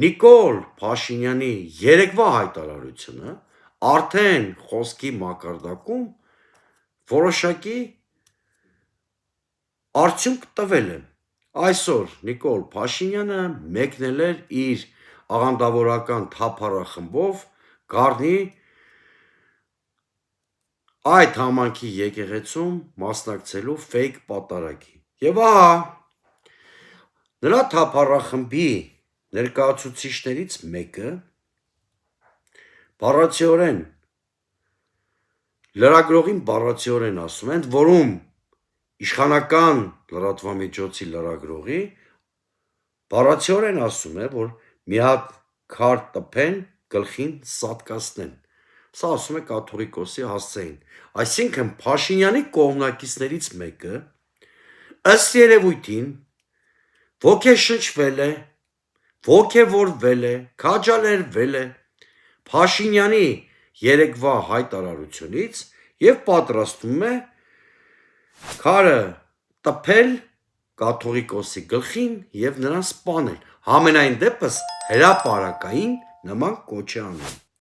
Նիկոլ Փաշինյանի երեկվա հայտարարությունը արդեն խոսքի մակարդակում որոշակի արդյունք տվել է։ Այսօր Նիկոլ Փաշինյանը մեկնել էր իր աղանդավորական թափառախմբով Գառնի այդ համայնքի եկեղեցում մասնակցելու ֆեյք պատարագի։ Եվ ահա նրա թափառախմբի ներկայացուցիչներից մեկը լրագրողին բառացիորեն ասում են, որում իշխանական լրատվամիջոցի լրագրողի բառացիորեն ասում է, որ մի հատ քար տփեն գլխին սատկացնեն, սա ասում է կաթողիկոսի հասցեին, այսինքն Փաշինյանի կողմնակիցներից մեկը ըստ երևույթին ոգեշնչվել է, ոգևորվել է, քաջալերվել է Փաշինյանի երեկվա հայտարարությունից և պատրաստվում է քարը տփել կաթողիկոսի գլխին և նրան սպանել, համենայն դեպս հրապարակային նման կոչ է անում։